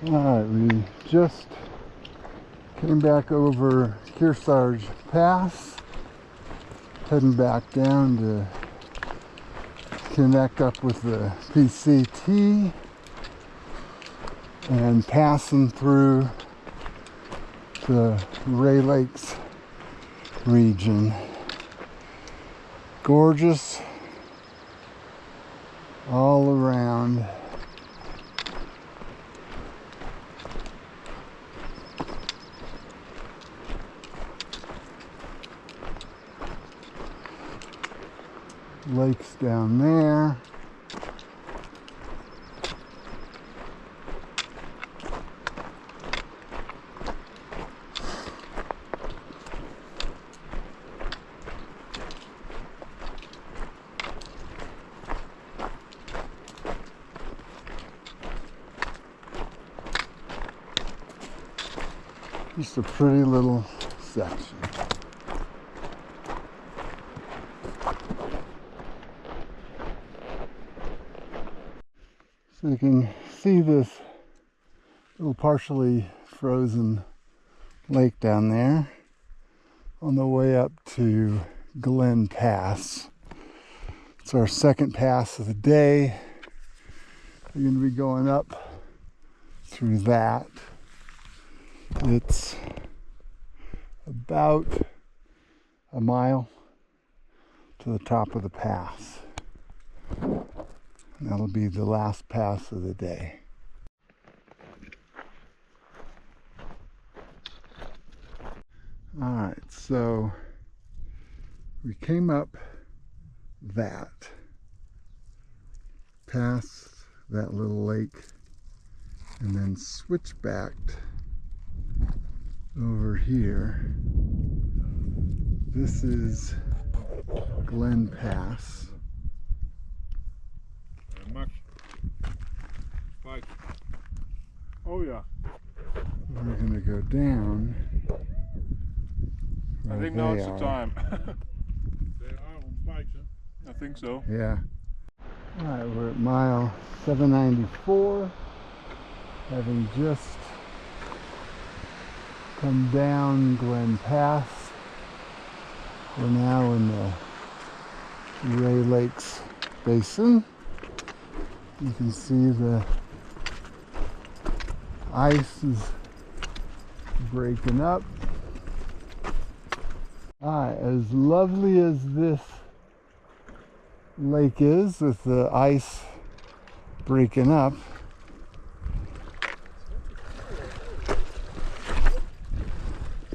Alright, we just came back over Kearsarge Pass, heading back down to connect up with the PCT and passing through the Ray Lakes region. Gorgeous all around. Lakes down there. Just a pretty little section. So you can see this little partially frozen lake down there on the way up to Glen Pass. It's our second pass of the day. We're going to be going up through that. It's about a mile to the top of the pass. And that'll be the last pass of the day. Alright, so we came up that, past that little lake, and then switchbacked over here. This is Glen Pass. Marc. Oh yeah. We're gonna go down. I think now it's the time. They are on spikes, huh? I think so. Yeah. Alright, we're at mile 794. Having just come down Glen Pass. We're now in the Ray Lakes Basin. You can see the ice is breaking up. As lovely as this lake is with the ice breaking up,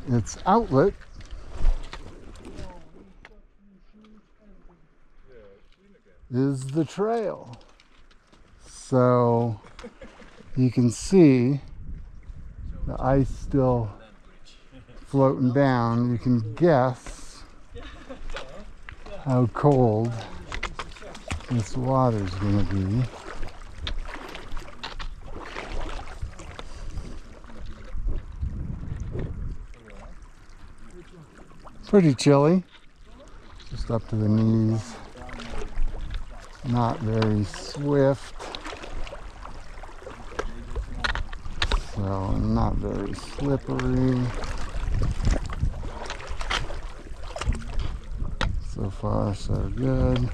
its outlet is the trail. So you can see the ice still floating down. You can guess how cold this water's going to be. Pretty chilly, just up to the knees. Not very swift, so not very slippery. So far, so good.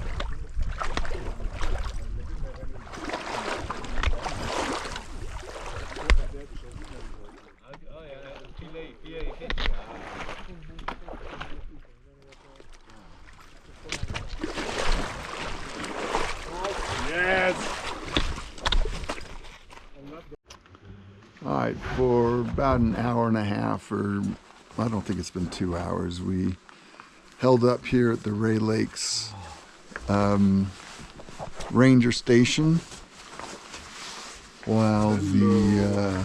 All right, for about an hour and a half, or I don't think it's been 2 hours, we held up here at the Ray Lakes Ranger Station while the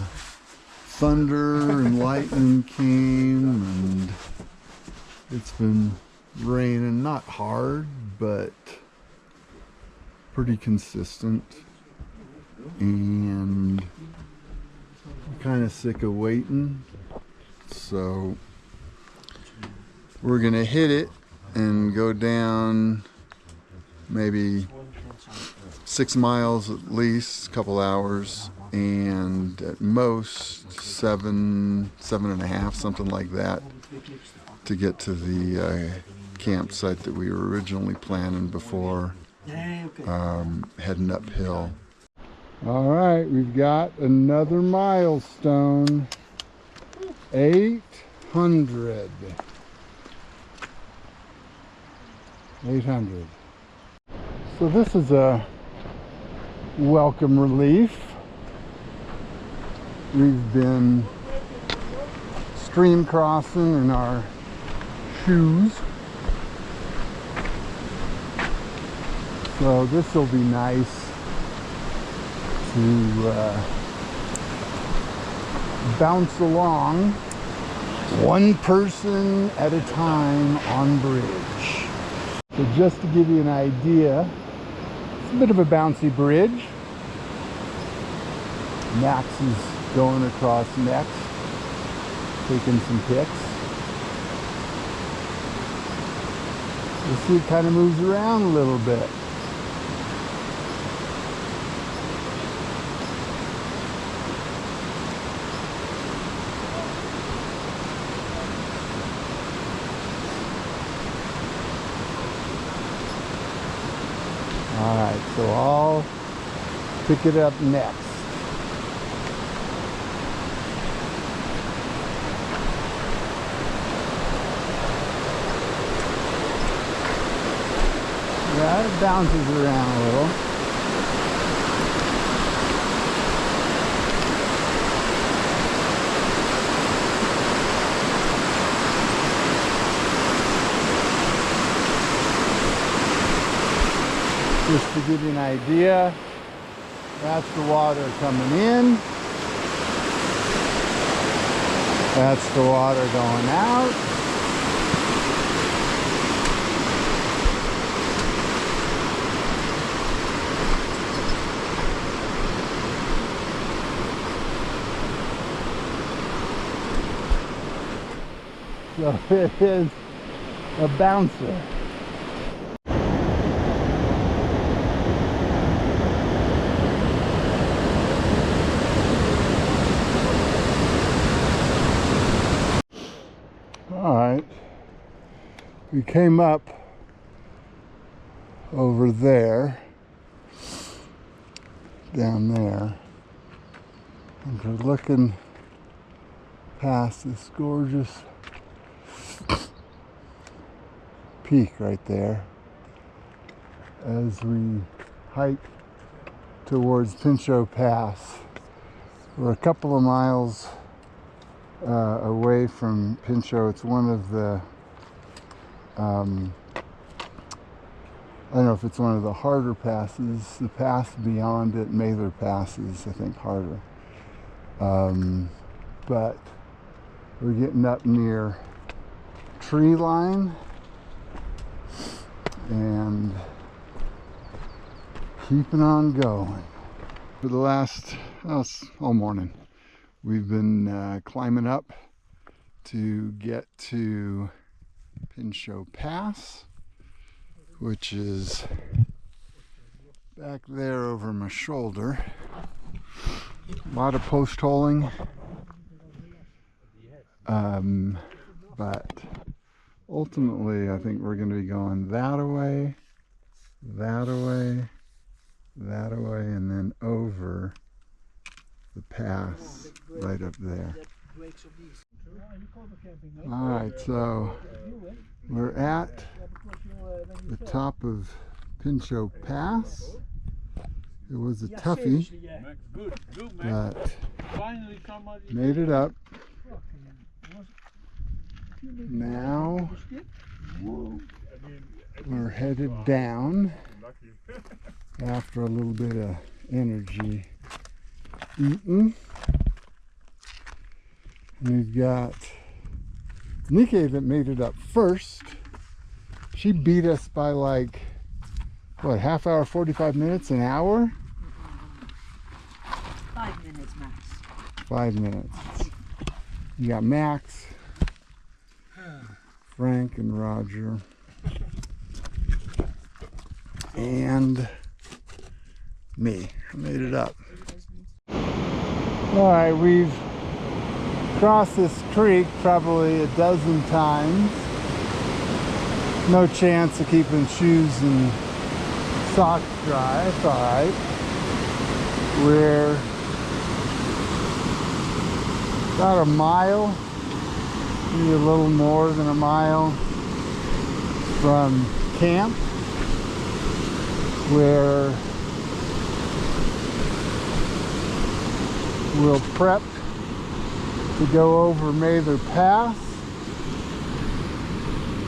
thunder and lightning came, and it's been raining, not hard, but pretty consistent, and I'm kind of sick of waiting, so we're gonna hit it and go down maybe 6 miles at least, a couple hours, and at most 7.5, something like that, to get to the campsite that we were originally planning before heading uphill. All right, we've got another milestone. 800. 800. So this is a welcome relief. We've been stream crossing in our shoes. So this will be nice to bounce along one person at a time on bridge. So just to give you an idea, it's a bit of a bouncy bridge. Max is going across next, taking some pics. You see it kind of moves around a little bit. Alright, so I'll pick it up next. Yeah, it bounces around a little. Just to give you an idea, that's the water coming in. That's the water going out. So it is a bouncer. Alright, we came up over there, down there, and we're looking past this gorgeous peak right there as we hike towards Pinchot Pass. We're a couple of miles away from Pinchot. It's one of the I don't know if it's one of the harder passes. The pass beyond it, Mather Pass, is I think harder, but we're getting up near tree line and keeping on going. For the last all morning we've been climbing up to get to Pinchot Pass, which is back there over my shoulder. A lot of post holing, but ultimately I think we're going to be going that away, that away, that away, and then over the pass right up there. Alright, so we're at the top of Pinchot Pass. It was a toughie, but made it up. Now we're headed down after a little bit of energy eating. And we've got Nikki that made it up first. She beat us by like, what, half hour, 45 minutes, an hour? 5 minutes max. 5 minutes. You got Max, Frank, and Roger, and me. I made it up. All right, we've crossed this creek probably a dozen times. No chance of keeping shoes and socks dry. It's all right. We're about a mile, maybe a little more than a mile from camp, where we'll prep to go over Mather Pass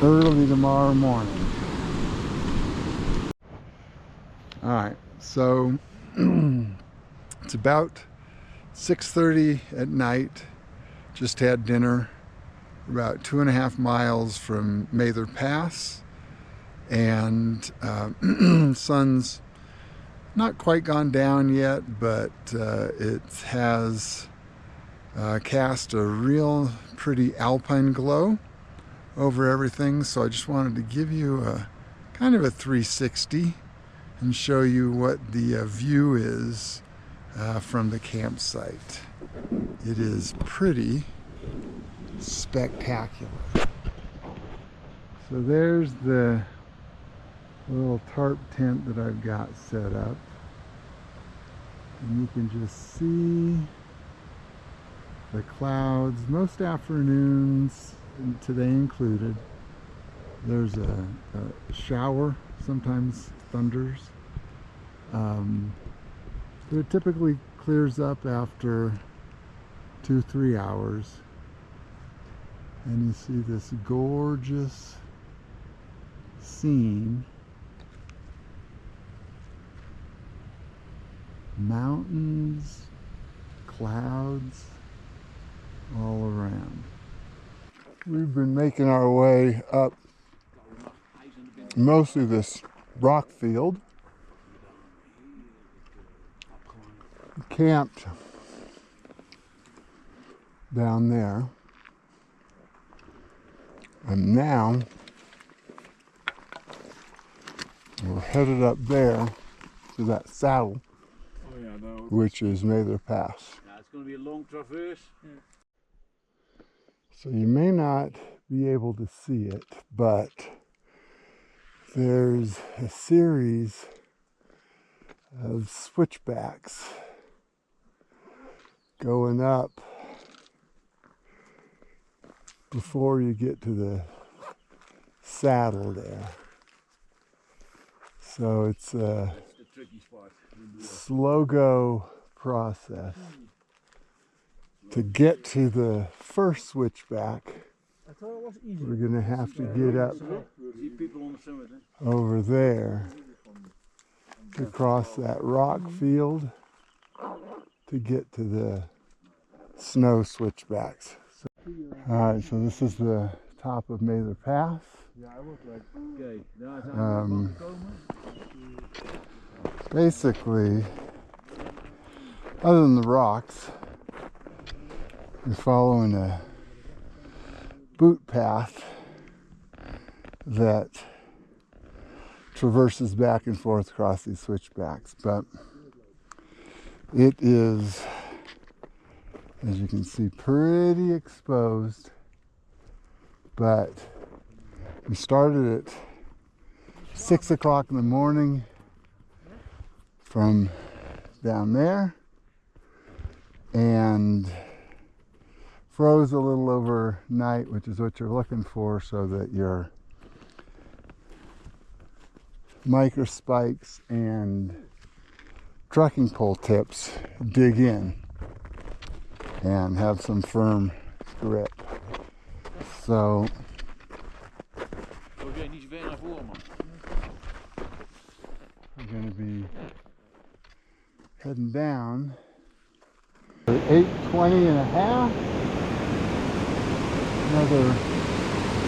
early tomorrow morning. All right, so it's about 6:30 at night. Just had dinner. About 2.5 miles from Mather Pass, and sun's not quite gone down yet, but it has cast a real pretty alpine glow over everything. So I just wanted to give you a kind of a 360 and show you what the view is from the campsite. It is pretty spectacular. So there's the little tarp tent that I've got set up, and you can just see the clouds. Most afternoons, today included, there's a shower, sometimes thunders, but it typically clears up after 2-3 hours. And you see this gorgeous scene. Mountains, clouds, all around. We've been making our way up mostly this rock field. Camped down there. And now we're headed up there to that saddle, which is Mather Pass. Now it's going to be a long traverse. So you may not be able to see it, but there's a series of switchbacks going up before you get to the saddle there. So it's a slow go process. To get to the first switchback, we're going to have to get up over there to cross that rock field to get to the snow switchbacks. Alright, so this is the top of Mather Pass. Basically, other than the rocks, you're following a boot path that traverses back and forth across these switchbacks, but it is, as you can see, pretty exposed. But we started at 6 o'clock in the morning from down there and froze a little overnight, which is what you're looking for, so that your micro spikes and trekking pole tips dig in and have some firm grip. So we're going to be heading down 8:20 and a half. Another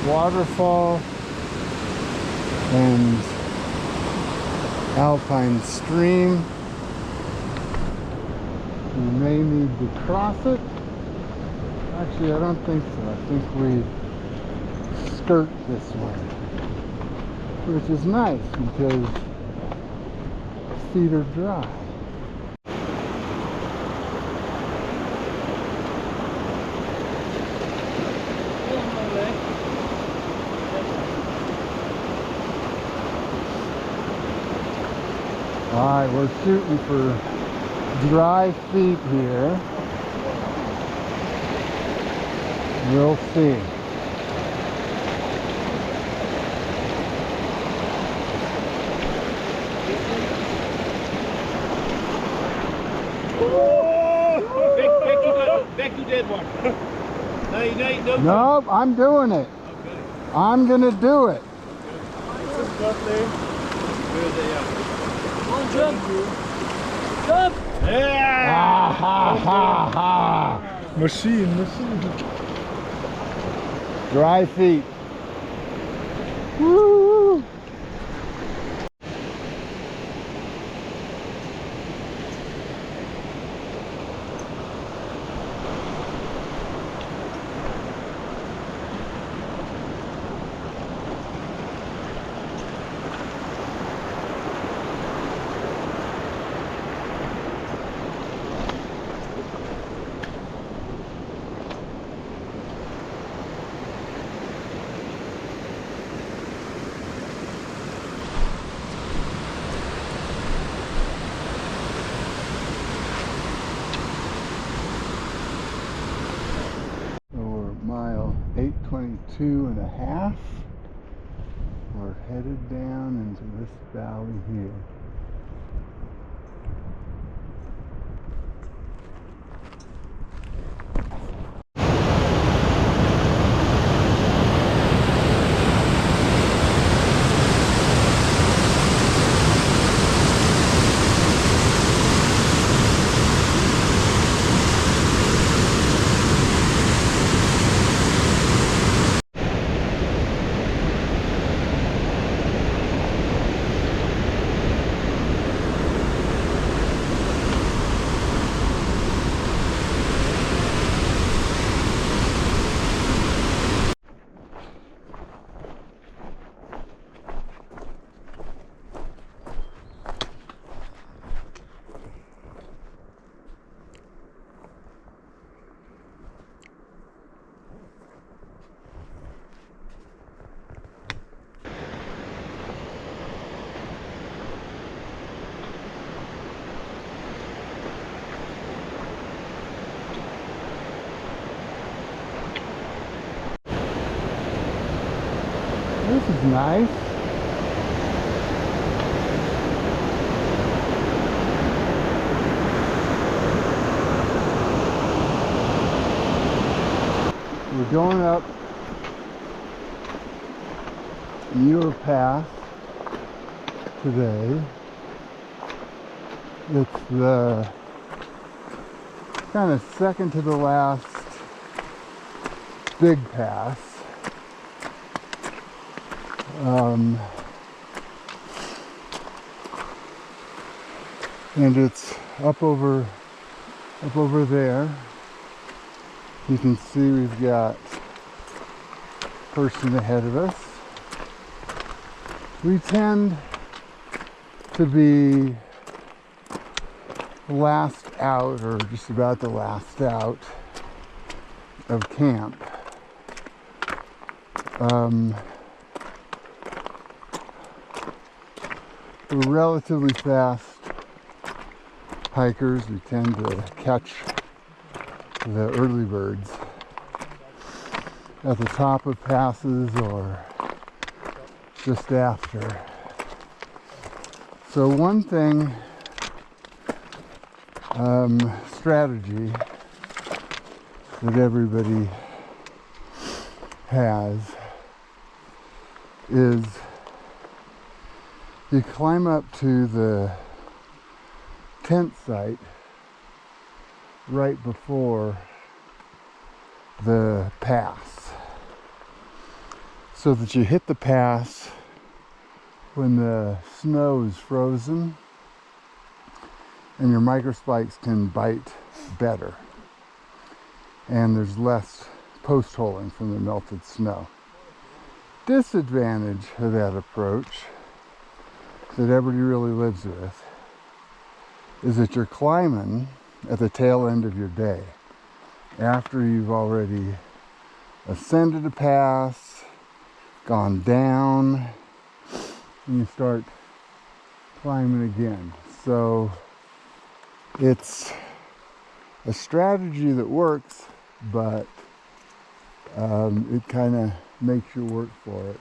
waterfall and alpine stream. We may need to cross it. Actually, I don't think so. I think we skirt this way, which is nice because feet are dry. Alright, we're shooting for dry feet here. We'll see. Beck, you did one. No. Nope, I'm doing it. Okay. I'm gonna do it. Come on, jump. Jump. Yeah. Ah, ha, ha, ha. Machine. Dry feet. Woo! Mile 822 and a half. We're headed down into this valley here. This is nice. We're going up Muir Pass today. It's the kind of second to the last big pass. And it's up over there. You can see we've got a person ahead of us. We tend to be last out, or just about the last out of camp. We're relatively fast hikers. We tend to catch the early birds at the top of passes or just after. So one thing, strategy that everybody has is you climb up to the tent site right before the pass, so that you hit the pass when the snow is frozen and your microspikes can bite better and there's less post holing from the melted snow. Disadvantage of that approach that everybody really lives with is that you're climbing at the tail end of your day, after you've already ascended a pass, gone down, and you start climbing again. So it's a strategy that works, but it kind of makes you work for it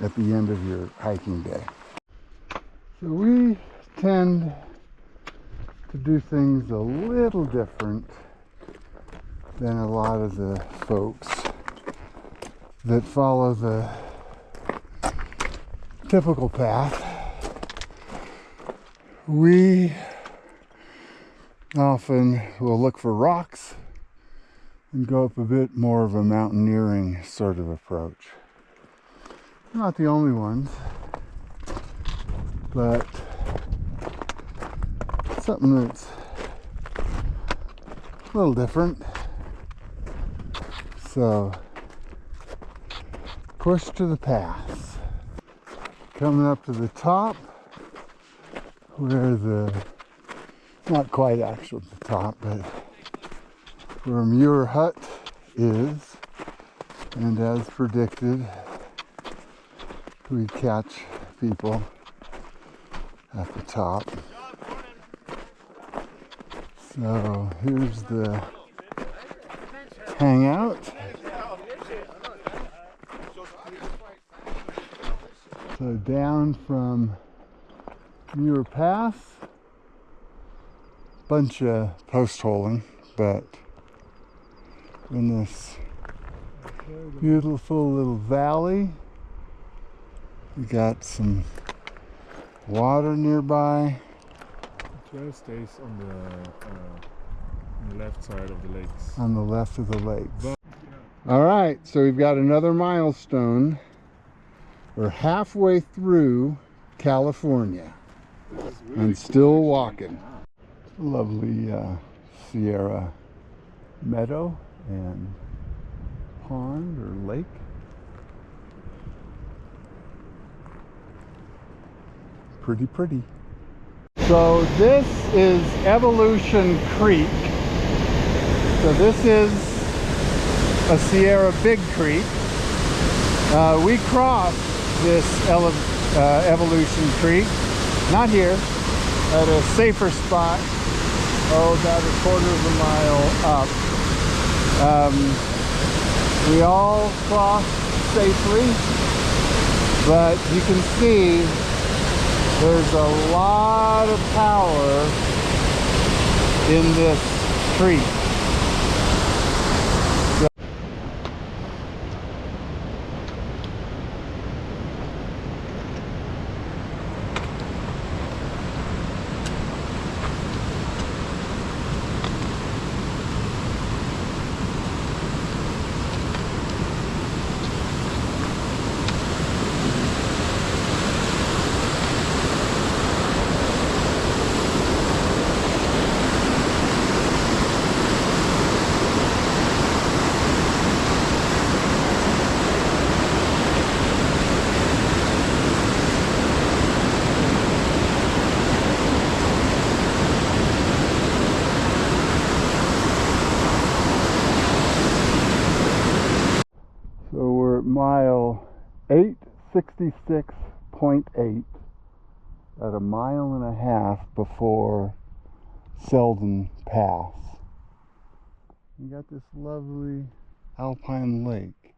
at the end of your hiking day. So we tend to do things a little different than a lot of the folks that follow the typical path. We often will look for rocks and go up a bit more of a mountaineering sort of approach. Not the only ones, but something that's a little different. So push to the pass. Coming up to the top, where not quite actually the top, but where Muir Hut is, and as predicted, we catch people at the top. So here's the hangout. So down from Muir Pass, bunch of post holing, but in this beautiful little valley, we got some water nearby. The trail stays on the left side of the lakes. On the left of the lakes. All right, so we've got another milestone. We're halfway through California and still walking. Lovely Sierra meadow and pond or lake. Pretty pretty. So this is Evolution Creek. So this is a Sierra Big Creek. We crossed this Evolution Creek, not here, at a safer spot, about a quarter of a mile up. We all crossed safely, but you can see there's a lot of power in this creek. Mile 866.8 at a mile and a half before Selden Pass. You got this lovely alpine lake.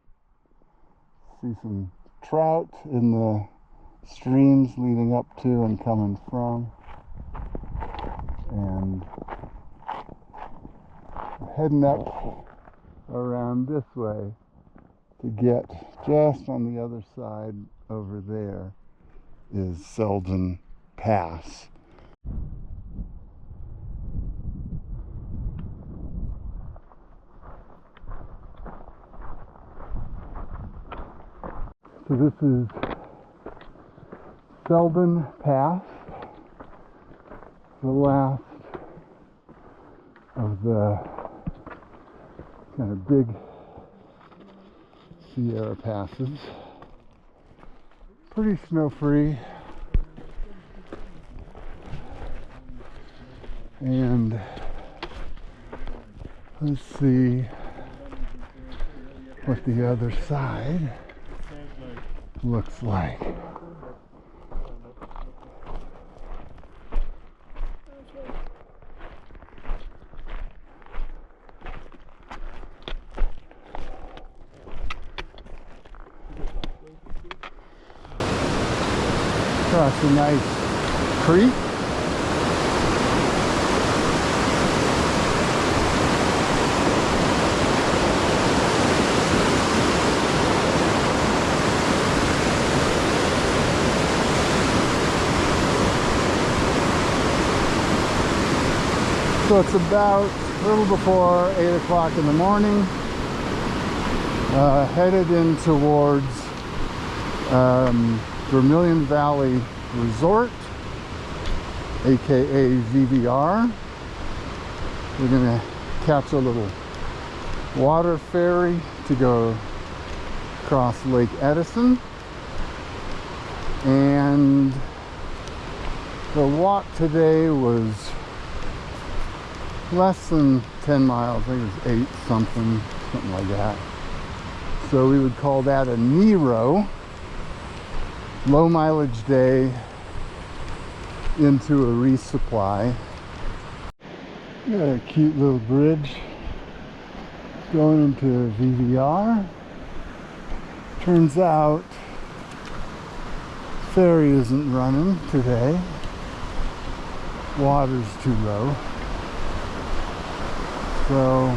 See some trout in the streams leading up to and coming from. And heading up around this way to get just on the other side over there is Selden Pass. So this is Selden Pass, the last of the kind of big Sierra passes. Pretty snow-free, and let's see what the other side looks like. across a nice creek. So it's about a little before 8 o'clock in the morning, headed in towards Vermilion Valley Resort, aka VVR. We're gonna catch a little water ferry to go across Lake Edison, and the walk today was less than 10 miles. I think it was 8 something like that. So we would call that a Nero, low mileage day into a resupply. Got a cute little bridge going into VVR. Turns out ferry isn't running today. Water's too low. So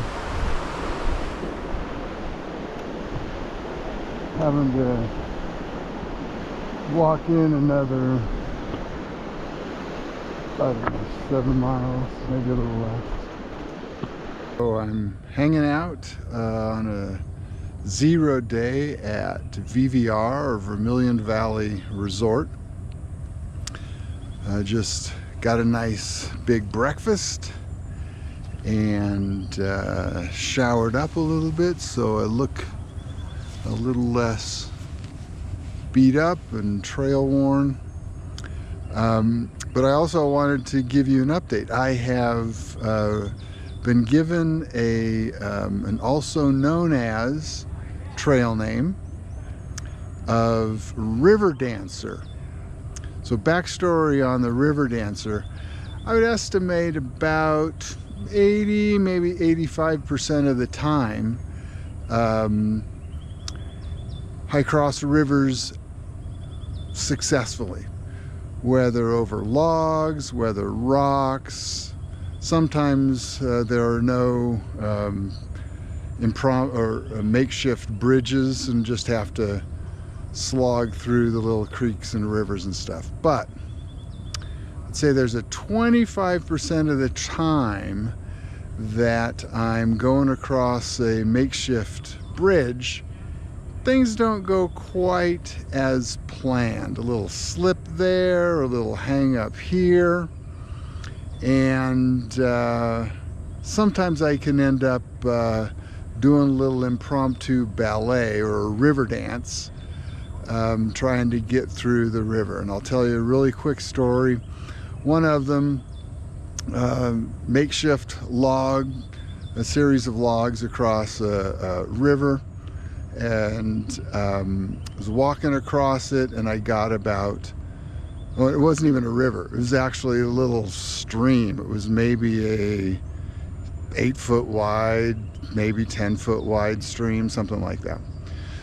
having to walk in another, I don't know, 7 miles, maybe a little less. So I'm hanging out on a 0 day at VVR, or Vermilion Valley Resort. I just got a nice big breakfast and showered up a little bit, so I look a little less beat up and trail worn. But I also wanted to give you an update. I have been given an also known as trail name of River Dancer. So backstory on the River Dancer, I would estimate about 80, maybe 85% of the time I cross rivers successfully, whether over logs, whether rocks. Sometimes there are no makeshift bridges and just have to slog through the little creeks and rivers and stuff. But let's say there's a 25% of the time that I'm going across a makeshift bridge, things don't go quite as planned. A little slip there, a little hang up here, and sometimes I can end up doing a little impromptu ballet or a river dance, trying to get through the river. And I'll tell you a really quick story. One of them, makeshift log, a series of logs across a river, and was walking across it, and I got about, well, it wasn't even a river, it was actually a little stream. It was maybe a 8-foot wide, maybe 10-foot wide stream, something like that.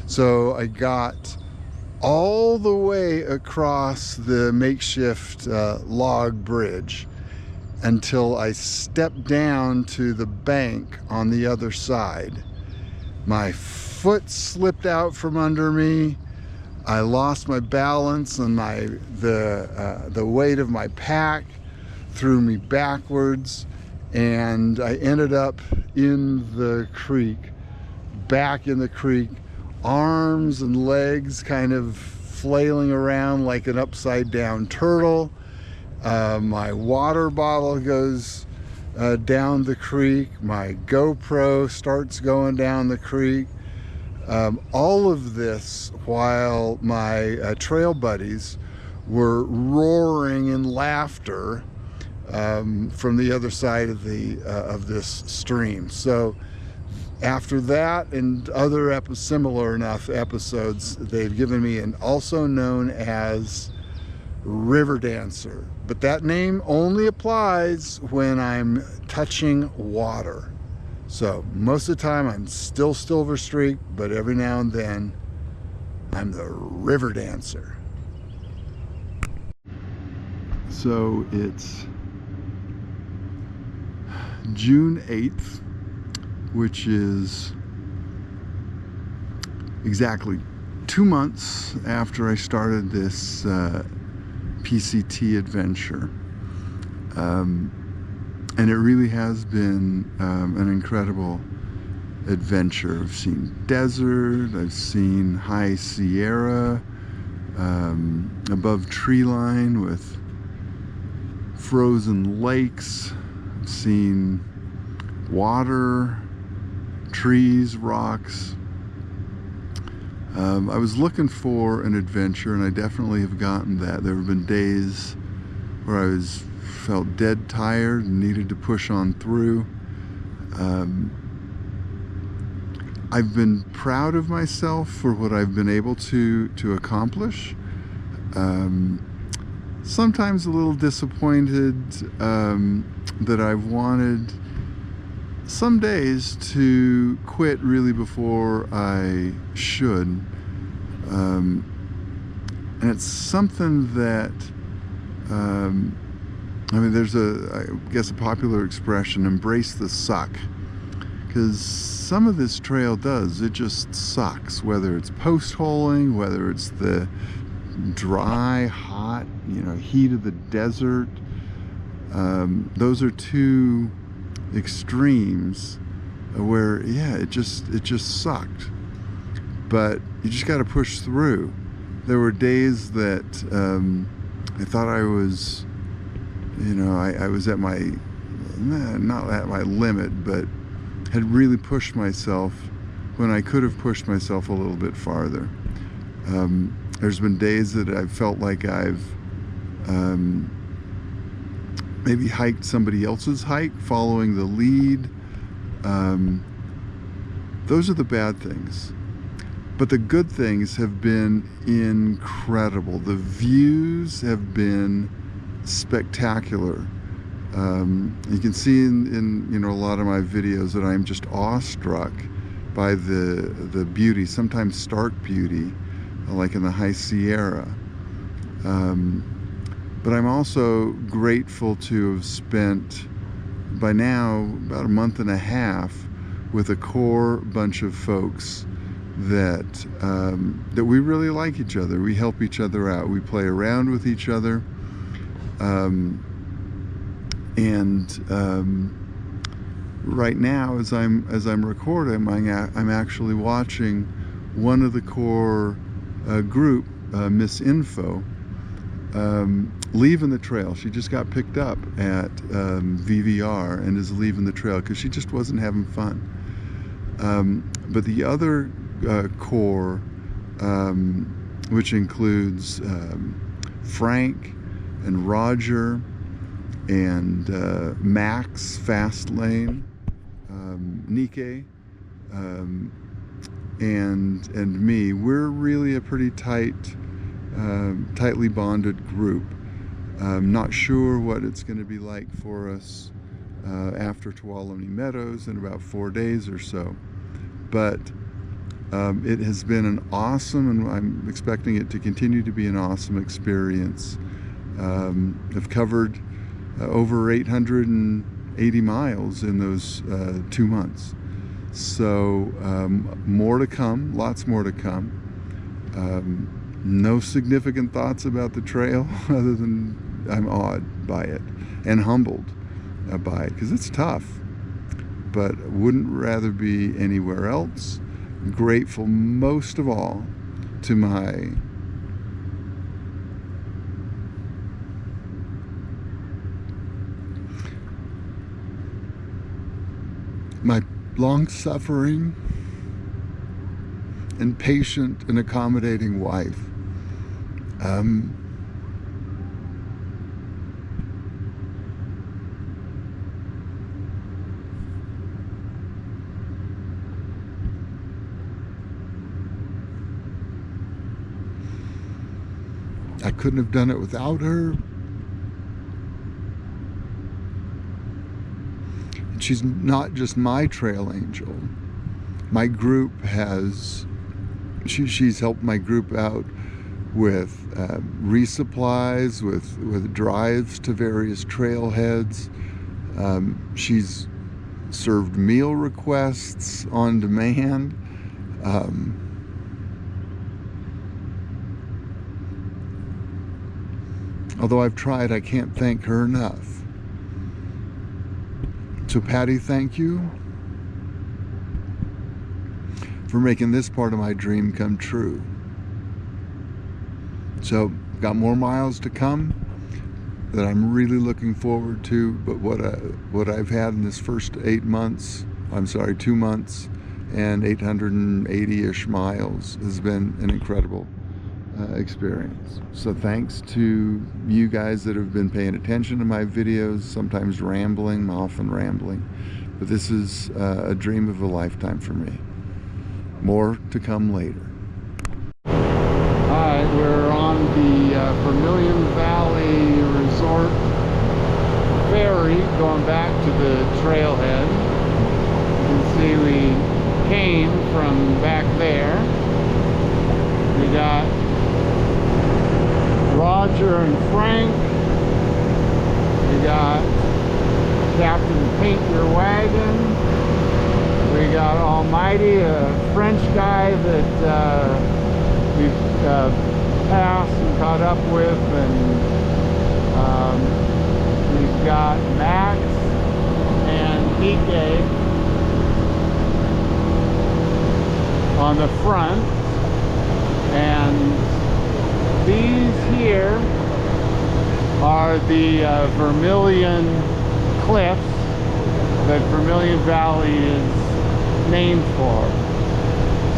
So I got all the way across the makeshift log bridge until I stepped down to the bank on the other side. My foot slipped out from under me. I lost my balance, and the weight of my pack threw me backwards, and I ended up in the creek, back in the creek, arms and legs kind of flailing around like an upside down turtle. My water bottle goes down the creek. My GoPro starts going down the creek. All of this while my trail buddies were roaring in laughter from the other side of this stream. So after that and other similar enough episodes, they've given me an also known as River Dancer. But that name only applies when I'm touching water. So most of the time I'm still Silver Streak, but every now and then I'm the River Dancer. So it's June 8th, which is exactly 2 months after I started this PCT adventure. And it really has been an incredible adventure. I've seen desert, I've seen high Sierra, above tree line with frozen lakes. I've seen water, trees, rocks. I was looking for an adventure, and I definitely have gotten that. There have been days where I felt dead tired and needed to push on through. I've been proud of myself for what I've been able to accomplish. Sometimes a little disappointed that I've wanted some days to quit really before I should. And it's something that I mean, there's I guess a popular expression, embrace the suck, because some of this trail it just sucks, whether it's post-holing, whether it's the dry, hot, heat of the desert. Those are two extremes where, yeah, it just sucked, but you just got to push through. There were days that I thought I was, I was at my, not at my limit, but had really pushed myself when I could have pushed myself a little bit farther. There's been days that I've felt like I've maybe hiked somebody else's hike, following the lead. Those are the bad things. But the good things have been incredible. The views have been spectacular. You can see in a lot of my videos that I'm just awestruck by the beauty, sometimes stark beauty, like in the high Sierra. But I'm also grateful to have spent, by now, about a month and a half with a core bunch of folks that we really like each other. We help each other out. We play around with each other. Right now, as I'm recording, I'm actually watching one of the core group, Miss Info, leaving the trail. She just got picked up at VVR and is leaving the trail because she just wasn't having fun. But the other core, which includes Frank and Roger and Max Fastlane, Nike, and me, we're really a pretty tightly bonded group. Not sure what it's going to be like for us after Tuolumne Meadows in about 4 days or so, but it has been an awesome, and I'm expecting it to continue to be an awesome experience. I've covered over 880 miles in those 2 months. So more to come, lots more to come. No significant thoughts about the trail other than I'm awed by it and humbled by it, because it's tough, but wouldn't rather be anywhere else. I'm grateful most of all to my long-suffering and patient and accommodating wife. I couldn't have done it without her. And she's not just my trail angel. My group has, she's helped my group out with resupplies, with drives to various trailheads. She's served meal requests on demand. Although I've tried, I can't thank her enough. So Patty, thank you for making this part of my dream come true. So, got more miles to come that I'm really looking forward to, but what I've had in this first 2 months and 880-ish miles has been an incredible experience. So thanks to you guys that have been paying attention to my videos, sometimes rambling, often rambling, but this is a dream of a lifetime for me. More to come later. Alright, we're on the Vermilion Valley Resort ferry going back to the trailhead. You can see we came from back there. We got Roger and Frank. We got Captain Paint Your Wagon. We got Almighty, a French guy that we've passed and caught up with, and we've got Max and DK on the front, and these here are the Vermilion Cliffs that Vermilion Valley is named for.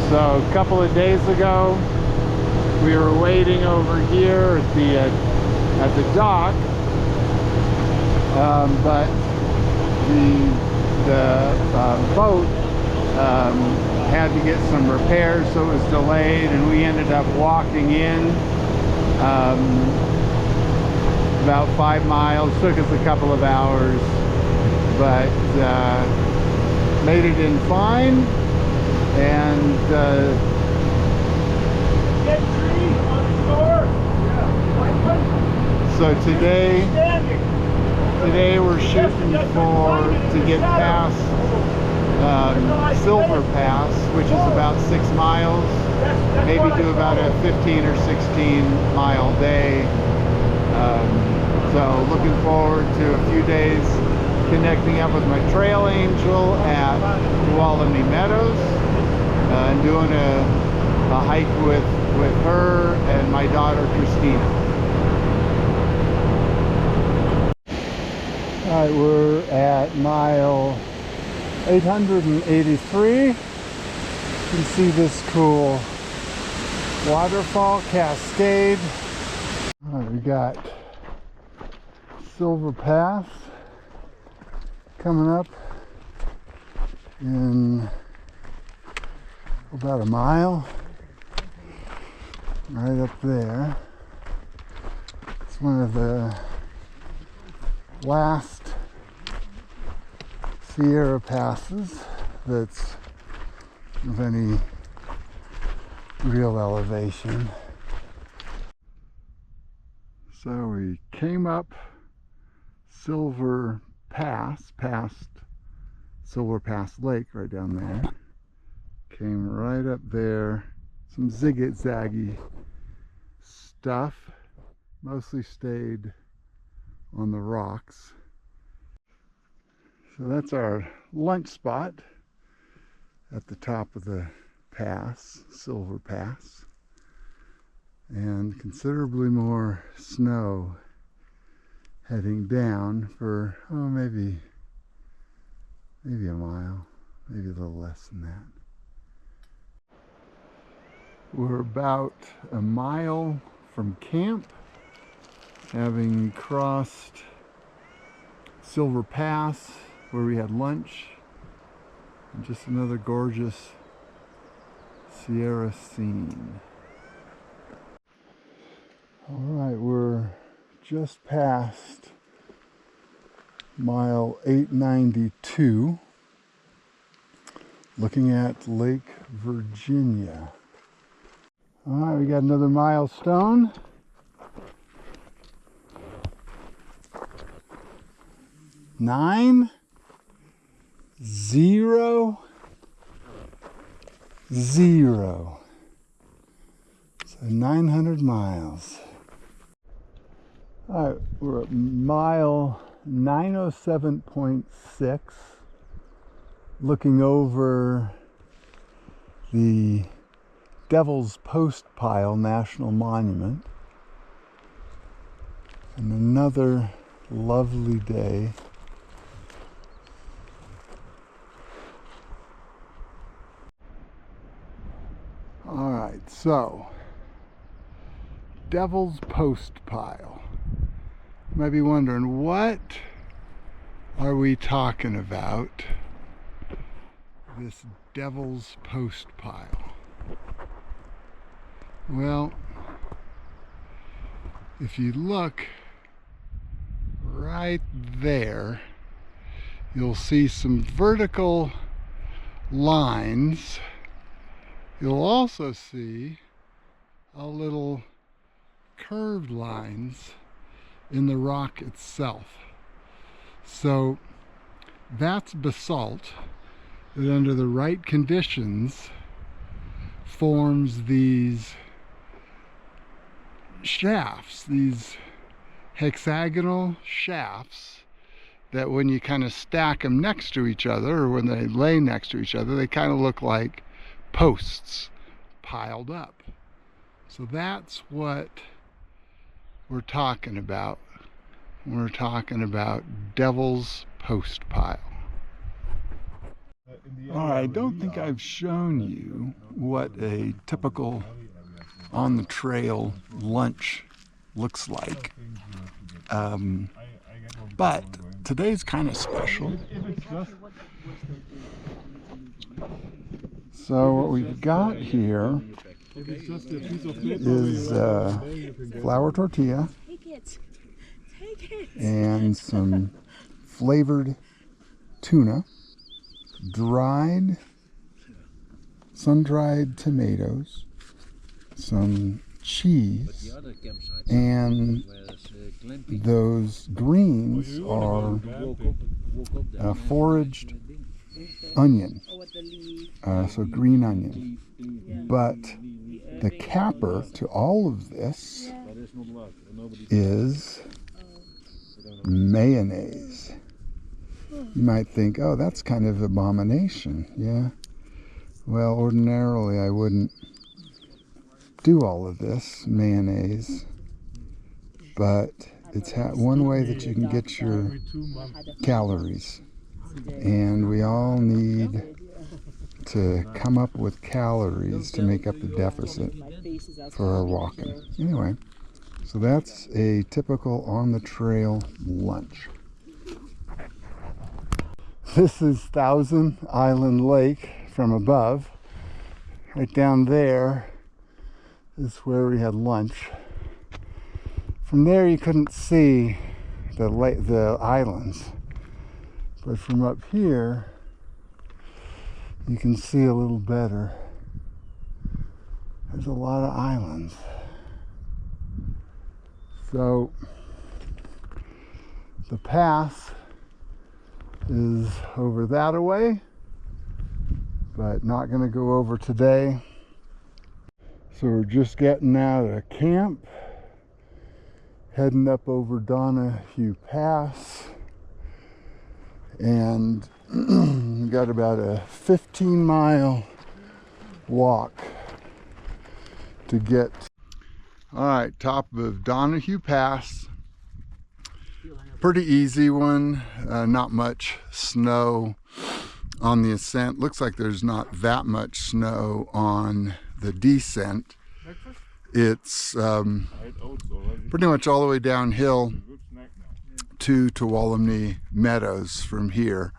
So a couple of days ago we were waiting over here at the dock, but the boat had to get some repairs, so it was delayed, and we ended up walking in about 5 miles. Took us a couple of hours, but made it in fine. And so today we're shooting to get past Silver Pass, which is about 6 miles, maybe do about a 15 or 16 mile day. So looking forward to a few days connecting up with my trail angel at Tuolumne Meadows, and doing a hike with her and my daughter Christina. Alright, we're at mile 883. You can see this cool waterfall cascade. Alright, we got Silver Pass coming up in about a mile. Right up there. It's one of the last Sierra passes that's of any real elevation. So we came up Silver Pass, past Silver Pass Lake right down there. Came right up there. Some ziggy-zaggy stuff. Mostly stayed on the rocks. So that's our lunch spot at the top of the pass, Silver Pass. And considerably more snow heading down for, maybe a mile, maybe a little less than that. We're about a mile from camp, having crossed Silver Pass where we had lunch, and just another gorgeous Sierra scene. Alright, we're just past mile 892, looking at Lake Virginia. All right, we got another milestone. Nine, 0, 0. So 900 miles. All right, we're at mile 907.6, looking over the Devil's Postpile National Monument. And another lovely day. All right, so Devil's Postpile. You might be wondering, what are we talking about? This Devil's Postpile. Well, if you look right there, you'll see some vertical lines. You'll also see a little curved lines in the rock itself. So that's basalt that under the right conditions forms these shafts, these hexagonal shafts that when you kind of stack them next to each other, or when they lay next to each other, they kind of look like posts piled up. So that's what we're talking about. We're talking about Devil's Postpile. All right, I don't think I've shown you what a typical on the trail lunch looks like. But today's kind of special. So what we've got here is flour tortilla and some flavored tuna, dried, sun-dried tomatoes, some cheese, and those greens are foraged onion, so green onion. But the capper to all of this is mayonnaise. You might think, oh, that's kind of abomination. Yeah. Well, ordinarily I wouldn't do all of this mayonnaise, but it's one way that you can get your calories, and we all need to come up with calories to make up the deficit for our walking. Anyway, so that's a typical on the trail lunch. This is Thousand Island Lake from above. Right down there is where we had lunch. From there you couldn't see the islands, but from up here you can see a little better. There's a lot of islands. So the path is over that away, but not going to go over today. So we're just getting out of camp, heading up over Donahue Pass, and got about a 15-mile walk to get. All right, top of Donahue Pass. Pretty easy one, not much snow on the ascent. Looks like there's not that much snow on the descent. It's pretty much all the way downhill to Tuolumne Meadows from here.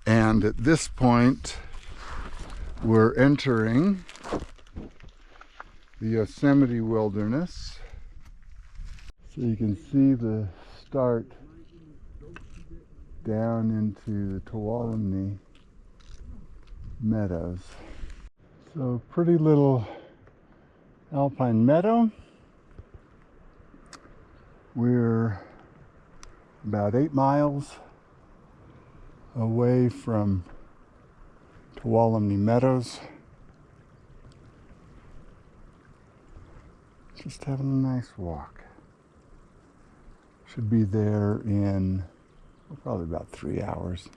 And at this point, we're entering the Yosemite Wilderness. So you can see the start down into the Tuolumne Meadows. So pretty little Alpine Meadow. We're about 8 miles away from Tuolumne Meadows. Just having a nice walk. Should be there in probably about 3 hours.